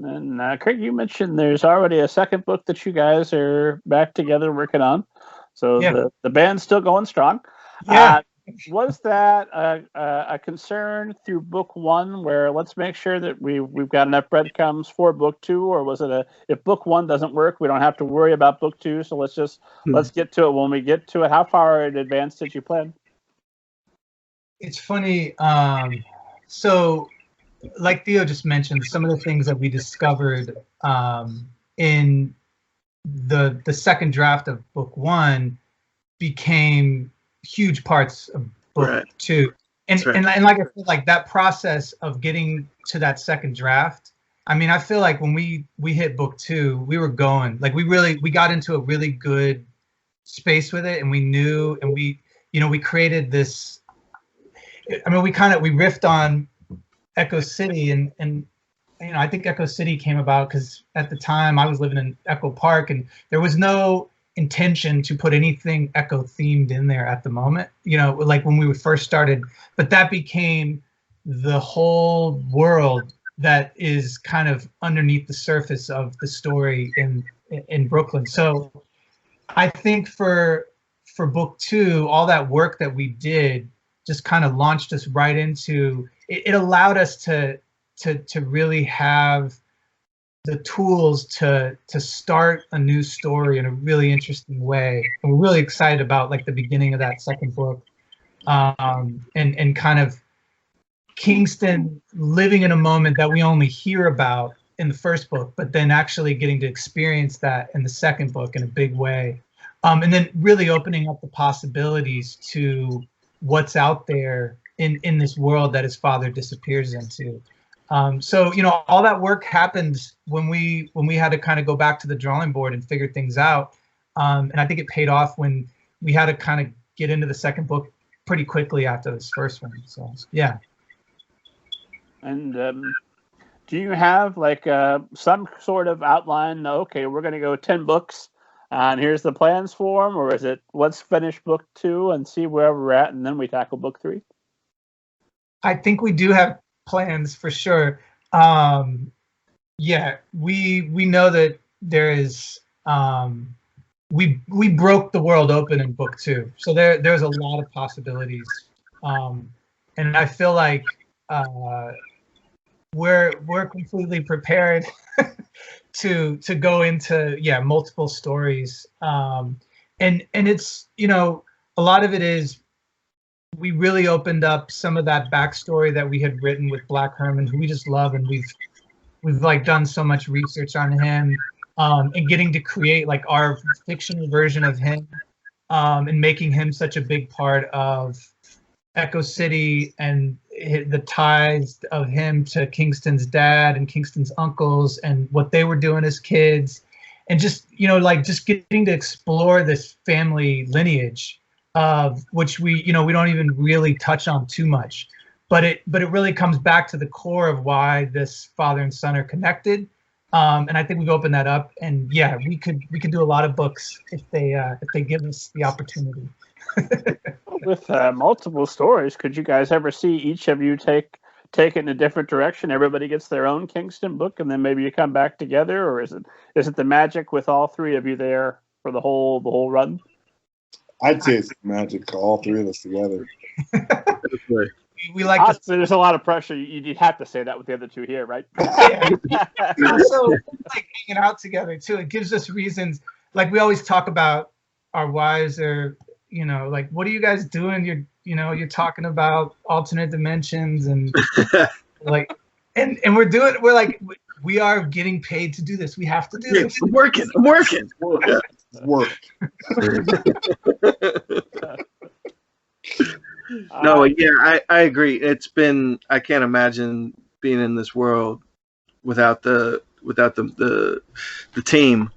And Craig, you mentioned there's already a second book that you guys are back together working on. So Yeah. the band's still going strong. Yeah. Was that a concern through book one, where let's make sure that we've got enough breadcrumbs for book two, or was it if book one doesn't work, we don't have to worry about book two, so let's get to it when we get to it? How far in advance did you plan? It's funny. So, like Theo just mentioned, some of the things that we discovered in the second draft of book one became huge parts of book two. And like I said, like that process of getting to that second draft, I mean, I feel like when we hit book two, we were going, like we got into a really good space with it, and we knew, and we created this. I mean, we riffed on Echo City, and I think Echo City came about because at the time I was living in Echo Park, and there was no intention to put anything Echo themed in there at the moment, like when we first started, but that became the whole world that is kind of underneath the surface of the story in Brooklyn. So I think for book two, all that work that we did just kind of launched us right into it. It allowed us to really have the tools to start a new story in a really interesting way. And we're really excited about like the beginning of that second book, and kind of Kingston living in a moment that we only hear about in the first book, but then actually getting to experience that in the second book in a big way. And then really opening up the possibilities to what's out there in this world that his father disappears into. So all that work happened when we had to kind of go back to the drawing board and figure things out, and I think it paid off when we had to kind of get into the second book pretty quickly after this first one. So yeah. And do you have like some sort of outline? Okay, we're going to go 10 books, and here's the plans for them, or is it let's finish book two and see where we're at, and then we tackle book three? I think we do have plans for sure. Yeah, we know that there is. We broke the world open in book two, so there's a lot of possibilities, and I feel like we're completely prepared to go into multiple stories, and it's a lot of it is. We really opened up some of that backstory that we had written with Black Herman, who we just love, and we've like done so much research on him, and getting to create like our fictional version of him, and making him such a big part of Echo City and the ties of him to Kingston's dad and Kingston's uncles and what they were doing as kids, and just just getting to explore this family lineage. Which we don't even really touch on too much, but it really comes back to the core of why this father and son are connected, and I think we've opened that up, and yeah, we could do a lot of books if they give us the opportunity. With multiple stories, could you guys ever see each of you take it in a different direction? Everybody gets their own Kingston book, and then maybe you come back together, or is it the magic with all three of you there for the whole run? I'd say it's magic, all three of us together. We like there's a lot of pressure. You'd have to say that with the other two here, right? Also, like hanging out together too. It gives us reasons. Like we always talk about our wives, or like, what are you guys doing? You're talking about alternate dimensions and like, and we're like, we are getting paid to do this. We have to do this. I'm working. Yeah. Work. No, yeah, I agree. I can't imagine being in this world without the team.